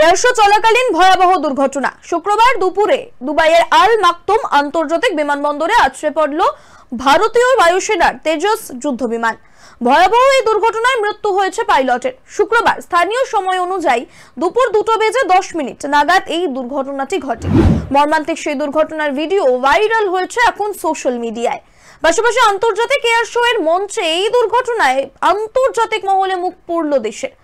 Air show চলাকালীন ভয়াবহ দুর্ঘটনা। শুক্রবার দুপুরে দুবাইয়ের আল মাকতুম আন্তর্জাতিক বিমানবন্দরে আছড়ে পড়ল ভারতীয় বায়ুসেনার তেজস যুদ্ধবিমান। ভয়াবহ এই দুর্ঘটনায় মৃত্যু হয়েছে পাইলটের। শুক্রবার স্থানীয় সময় অনুযায়ী দুপুর 2:10 নাগাদ এই দুর্ঘটনাটি ঘটে। মর্মান্তিক সেই দুর্ঘটনার ভিডিও ভাইরাল হয়েছে এখন সোশ্যাল মিডিয়ায়। পাশাপাশি আন্তর্জাতিক এয়ার শো এর মঞ্চে এই দুর্ঘটনায় আন্তর্জাতিক মহলে মুখ পুরল দেশের।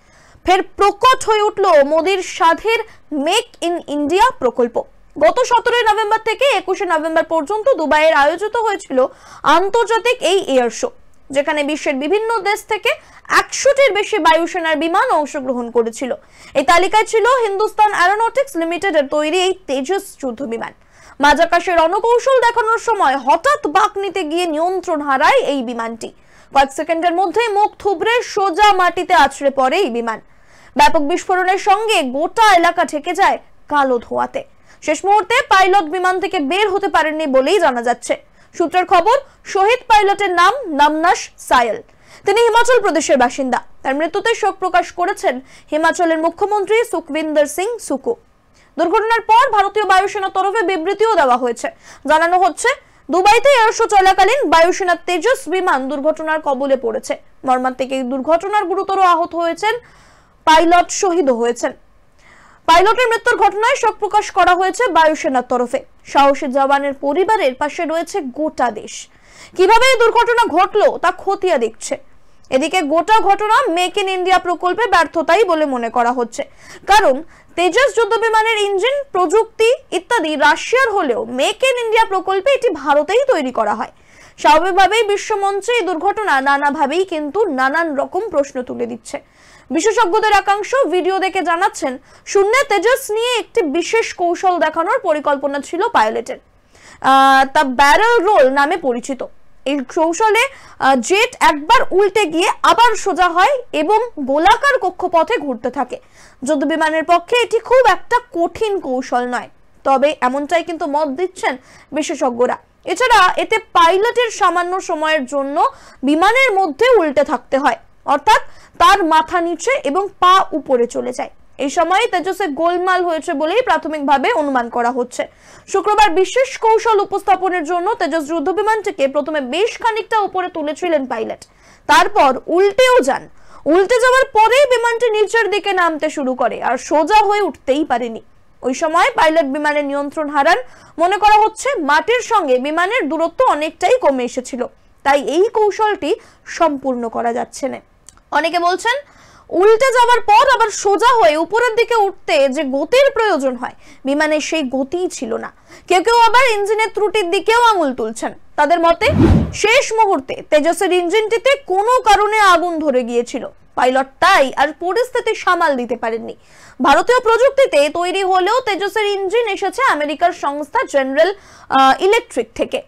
ফের প্রকট হয়ে উঠল মোদির সাধের মেক ইন ইন্ডিয়া প্রকল্প। গত 17 নভেম্বর থেকে 21 নভেম্বর পর্যন্ত দুবাইয়ের আয়োজিত হয়েছিল আন্তর্জাতিক এই এয়ার শো, যেখানে বিশ্বের বিভিন্ন দেশ থেকে 100টির বেশি বায়ুসেনার বিমান অংশগ্রহণ করেছিল। এই তালিকায় ছিল হিন্দুস্তান এরোনটিক্স লিমিটেডের তৈরি এই তেজস যুদ্ধ বিমান। মাঝ আকাশে রণকৌশল দেখানোর সময় হঠাৎ বাঁক নিতে গিয়ে নিয়ন্ত্রণ হারায় এই বিমানটি। কয়েক সেকেন্ডের মধ্যে মুখ থুবড়ে সোজা মাটিতে আছড়ে পড়ে এই বিমান। ব্যাপক বিস্ফোরণের সঙ্গে গোটা এলাকা ঢেকে যায় কালো ধোঁয়াতে। শেষ মুহূর্তে পাইলট বিমান থেকে বের হতে পারেননি বলেই জানা যাচ্ছে। সূত্রের খবর, শহীদ পাইলটের নাম নামনাশ সায়ল। তিনি হিমাচল প্রদেশের বাসিন্দা। তার মৃত্যুতে শোক প্রকাশ করেছেন হিমাচলের মুখ্যমন্ত্রী সুখবিন্দর সিং সুকু। দুর্ঘটনার পর ভারতীয় বায়ুসেনার তরফে বিবৃতিও দেওয়া হয়েছে। জানানো হচ্ছে, দুবাইতে এয়ার শো চলাকালীন বায়ুসেনার তেজস বিমান দুর্ঘটনার কবলে পড়েছে। মর্মান্তিক এই দুর্ঘটনার গুরুতর আহত হয়েছেন, পাইলট শহীদ হয়েছেন। পাইলটের মৃত্যুর ঘটনায় শোক প্রকাশ করা হয়েছে বায়ুসেনার তরফে। সাহসী জওয়ানের পরিবারের পাশে রয়েছে গোটা দেশ। কিভাবে এই দুর্ঘটনা ঘটলো তা খতিয়ে দেখছে। এদিকে গোটা ঘটনা মেক ইন ইন্ডিয়া প্রকল্পে ব্যর্থতাই বলে মনে করা হচ্ছে, কারণ তেজস যুদ্ধ বিমানের ইঞ্জিন, প্রযুক্তি ইত্যাদি রাশিয়ার হলেও মেক ইন ইন্ডিয়া প্রকল্পে এটি ভারতেই তৈরি করা হয়। স্বাভাবিকভাবেই বিশ্বমঞ্চে এই দুর্ঘটনা নানাভাবেই কিন্তু নানান রকম প্রশ্ন তুলে দিচ্ছে। বিশেষজ্ঞদের একাংশ ভিডিও দেখে জানাচ্ছেন, শূন্যে তেজস নিয়ে একটি বিশেষ কৌশল দেখানোর পরিকল্পনা ছিল পাইলটের। তা ব্যারেল রোল নামে পরিচিত। এই কৌশলে জেট একবার উল্টে গিয়ে আবার সোজা হয় এবং গোলাকার কক্ষপথে ঘুরতে থাকে। যুদ্ধ বিমানের পক্ষে এটি খুব একটা কঠিন কৌশল নয়, তবে এমনটাই কিন্তু মত দিচ্ছেন বিশেষজ্ঞরা। এছাড়া এতে পাইলটের সামান্য সময়ের জন্য বিমানের মধ্যে উল্টে থাকতে হয়, অর্থাৎ তার মাথা নিচে এবং পা উপরে চলে যায়। এই সময় তেজসে গোলমাল হয়েছে বলেই প্রাথমিকভাবে অনুমান করা হচ্ছে। শুক্রবার বিশেষ কৌশল উপস্থাপনের জন্য তেজস যুদ্ধ বিমানটিকে প্রথমে বেশ খানিকটা উপরে তুলেছিলেন পাইলট, তারপর উল্টেও যান। উল্টে যাওয়ার পরেই বিমানটি নিচের দিকে নামতে শুরু করে, আর সোজা হয়ে উঠতেই পারেনি। ওই সময় পাইলট বিমানের নিয়ন্ত্রণ হারান। মনে করা হচ্ছে মাটির সঙ্গে বিমানের দূরত্ব অনেকটাই কমে এসেছিল, তাই এই কৌশলটি সম্পূর্ণ করা যাচ্ছে না। অনেকে বলছেন, উল্টে যাওয়ার পর আবার সোজা হয়ে উপরের দিকে উঠতে যে গতির প্রয়োজন হয়, বিমানের সেই গতিই ছিল না। কেউ কেউ আবার ইঞ্জিনের ত্রুটির দিকেও আঙুল তুলছেন। তাদের মতে, শেষ মুহূর্তে তেজসের ইঞ্জিনটিতে কোনো কারণে আগুন ধরে গিয়েছিল। পাইলট তাই আর পরিস্থিতি সামাল দিতে পারেননি। ভারতীয় প্রযুক্তিতে তৈরি হলেও তেজসের ইঞ্জিন এসেছে আমেরিকার সংস্থা জেনারেল ইলেকট্রিক থেকে।